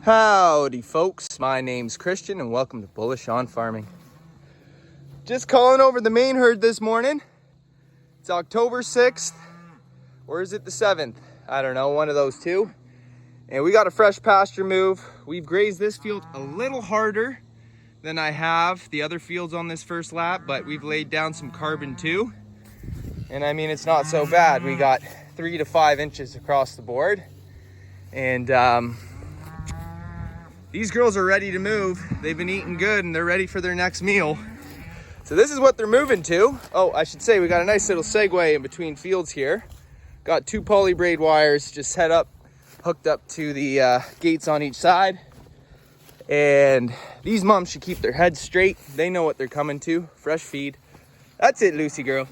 Howdy folks, my name's Christian and welcome to Bullish on Farming. Just calling over the main herd this morning. It's October 6th, or is it the 7th? I don't know, one of those two. And we got a fresh pasture move. We've grazed this field a little harder than I have the other fields on this first lap, but we've laid down some carbon too. And I mean, it's not so bad. We got 3 to 5 inches across the board. And these girls are ready to move. They've been eating good and they're ready for their next meal. So this is what they're moving to. Oh, I should say we got a nice little segue in between fields here. Got 2 poly braid wires just hooked up to the gates on each side. And these moms should keep their heads straight. They know what they're coming to. Fresh feed. That's it, Lucy girl.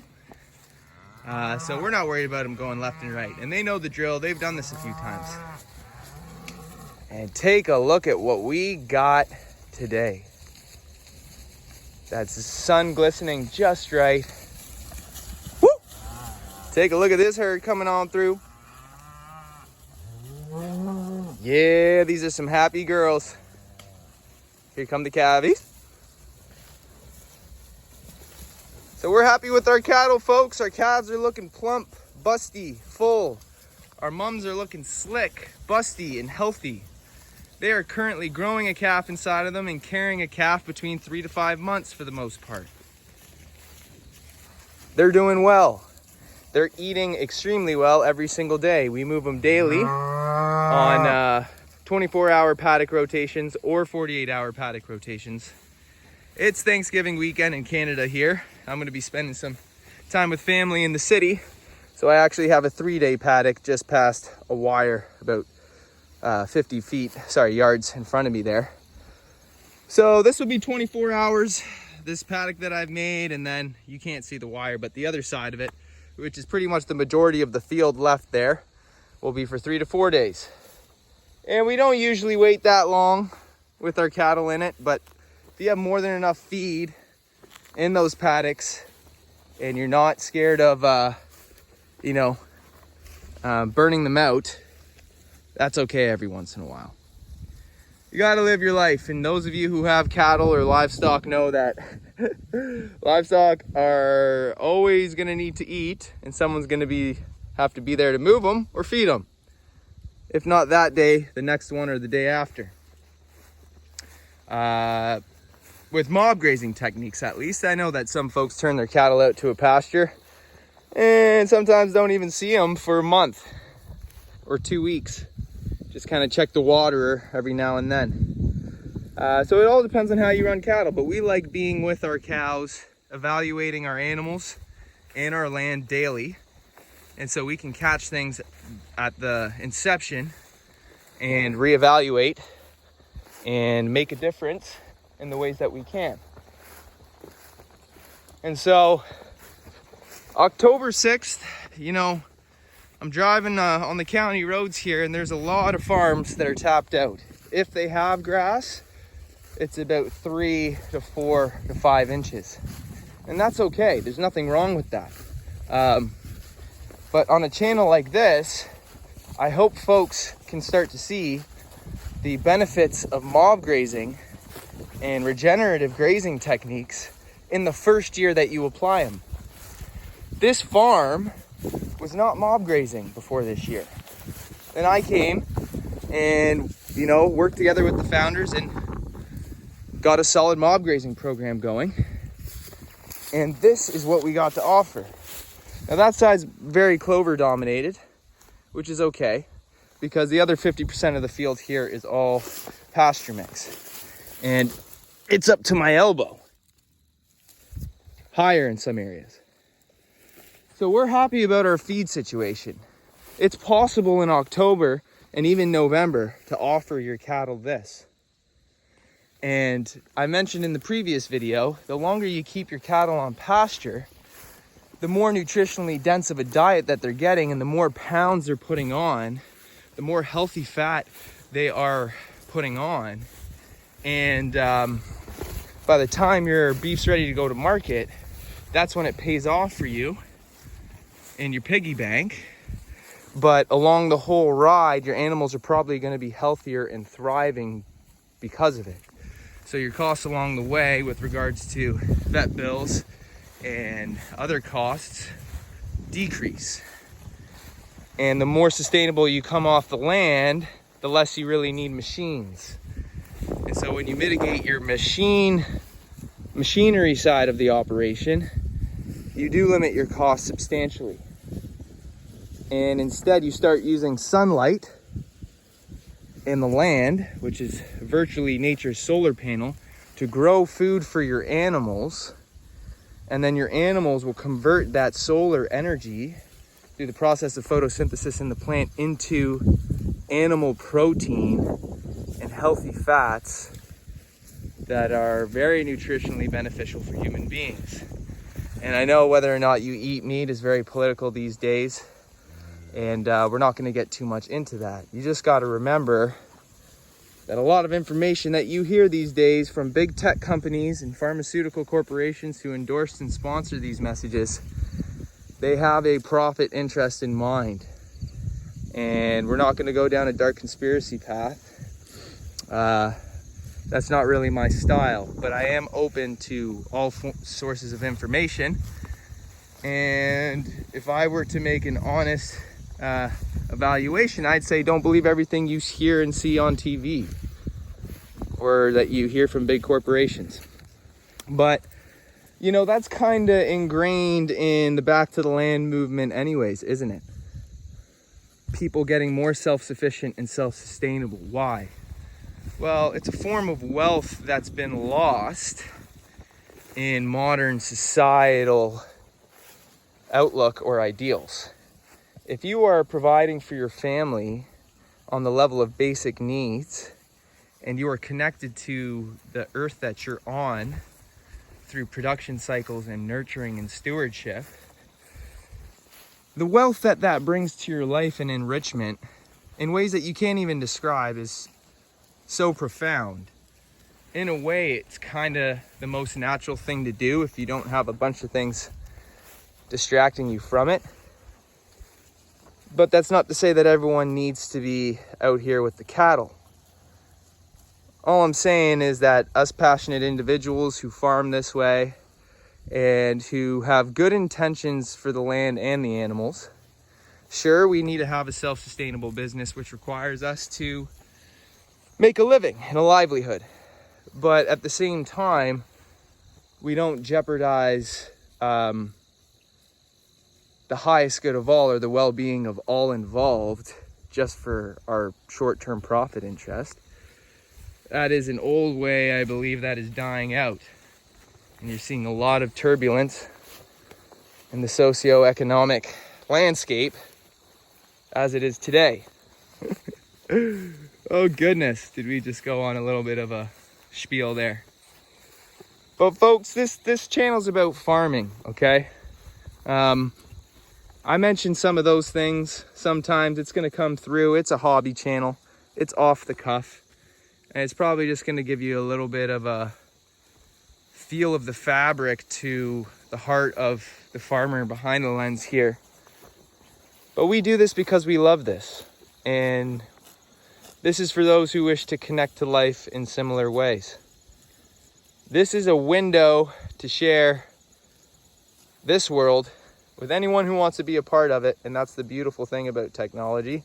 So we're not worried about them going left and right. And they know the drill. They've done this a few times. And take a look at what we got today. That's the sun glistening just right. Woo! Take a look at this herd coming on through. Yeah, these are some happy girls. Here come the calvies. So we're happy with our cattle, folks. Our calves are looking plump, busty, full. Our mums are looking slick, busty, and healthy. They are currently growing a calf inside of them and carrying a calf between 3 to 5 months for the most part. They're doing well. They're eating extremely well every single day. We move them daily on 24-hour paddock rotations or 48-hour paddock rotations. It's Thanksgiving weekend in Canada here. I'm gonna be spending some time with family in the city. So I actually have a 3-day paddock just past a wire about 50 yards in front of me there. So this will be 24 hours, this paddock that I've made, and then you can't see the wire, but the other side of it, which is pretty much the majority of the field left there, will be for 3 to 4 days. And we don't usually wait that long with our cattle in it, but if you have more than enough feed in those paddocks and you're not scared of, burning them out, that's okay every once in a while. You gotta live your life, and those of you who have cattle or livestock know that livestock are always gonna need to eat, and someone's gonna have to be there to move them or feed them. If not that day, the next one or the day after. With mob grazing techniques, at least, I know that some folks turn their cattle out to a pasture and sometimes don't even see them for a month or 2 weeks. Just kind of check the water every now and then. So it all depends on how you run cattle, but we like being with our cows, evaluating our animals and our land daily. And so we can catch things at the inception and reevaluate and make a difference in the ways that we can. And so October 6th, I'm driving on the county roads here, and there's a lot of farms that are tapped out. If they have grass, it's about 3 to 4 to 5 inches. And that's okay. There's nothing wrong with that. But on a channel like this, I hope folks can start to see the benefits of mob grazing and regenerative grazing techniques in the first year that you apply them. This farm was not mob grazing before this year. Then I came and, worked together with the founders and got a solid mob grazing program going. And this is what we got to offer. Now that side's very clover dominated, which is okay, because the other 50% of the field here is all pasture mix. And it's up to my elbow, higher in some areas. So we're happy about our feed situation. It's possible in October and even November to offer your cattle this. And I mentioned in the previous video, the longer you keep your cattle on pasture, the more nutritionally dense of a diet that they're getting and the more pounds they're putting on, the more healthy fat they are putting on. And by the time your beef's ready to go to market, that's when it pays off for you in your piggy bank But along the whole ride, your animals are probably going to be healthier and thriving because of it. So your costs along the way with regards to vet bills and other costs decrease. And the more sustainable you come off the land, the less you really need machines. And so when you mitigate your machinery side of the operation, you do limit your costs substantially. And instead you start using sunlight in the land, which is virtually nature's solar panel, to grow food for your animals. And then your animals will convert that solar energy through the process of photosynthesis in the plant into animal protein and healthy fats that are very nutritionally beneficial for human beings. And I know whether or not you eat meat is very political these days, and we're not going to get too much into that. You just got to remember that a lot of information that you hear these days from big tech companies and pharmaceutical corporations who endorse and sponsor these messages, they have a profit interest in mind. And we're not going to go down a dark conspiracy path. That's not really my style, but I am open to all sources of information. And if I were to make an honest evaluation, I'd say don't believe everything you hear and see on TV or that you hear from big corporations. But you know, that's kind of ingrained in the back to the land movement anyways, isn't it? People getting more self-sufficient and self-sustainable. Why? Well, it's a form of wealth that's been lost in modern societal outlook or ideals. If you are providing for your family on the level of basic needs, and you are connected to the earth that you're on through production cycles and nurturing and stewardship, the wealth that that brings to your life and enrichment in ways that you can't even describe is so profound. In a way, it's kind of the most natural thing to do if you don't have a bunch of things distracting you from it. But that's not to say that everyone needs to be out here with the cattle. All I'm saying is that us passionate individuals who farm this way and who have good intentions for the land and the animals, sure, we need to have a self-sustainable business which requires us to make a living and a livelihood. But at the same time, we don't jeopardize the highest good of all, or the well-being of all involved, just for our short-term profit interest. That is an old way, I believe, that is dying out. And you're seeing a lot of turbulence in the socio-economic landscape as it is today. Oh goodness, did we just go on a little bit of a spiel there. But folks, this channel's about farming, okay? I mentioned some of those things. Sometimes it's gonna come through. It's a hobby channel. It's off the cuff. And it's probably just gonna give you a little bit of a feel of the fabric to the heart of the farmer behind the lens here. But we do this because we love this. And this is for those who wish to connect to life in similar ways. This is a window to share this world with anyone who wants to be a part of it. And that's the beautiful thing about technology.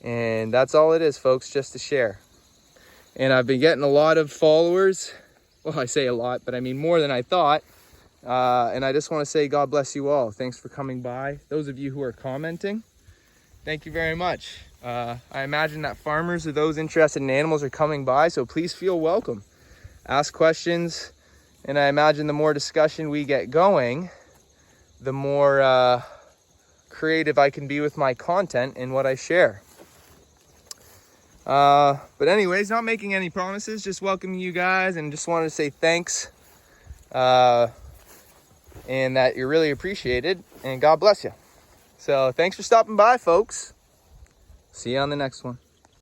And that's all it is, folks, just to share. And I've been getting a lot of followers. Well, I say a lot, but I mean more than I thought. And I just want to say God bless you all. Thanks for coming by. Those of you who are commenting, thank you very much. I imagine that farmers or those interested in animals are coming by, so please feel welcome. Ask questions, and I imagine the more discussion we get going, the more creative I can be with my content and what I share. But anyways, not making any promises, just welcoming you guys, and just wanted to say thanks, and that you're really appreciated, and God bless you. So thanks for stopping by, folks. See you on the next one.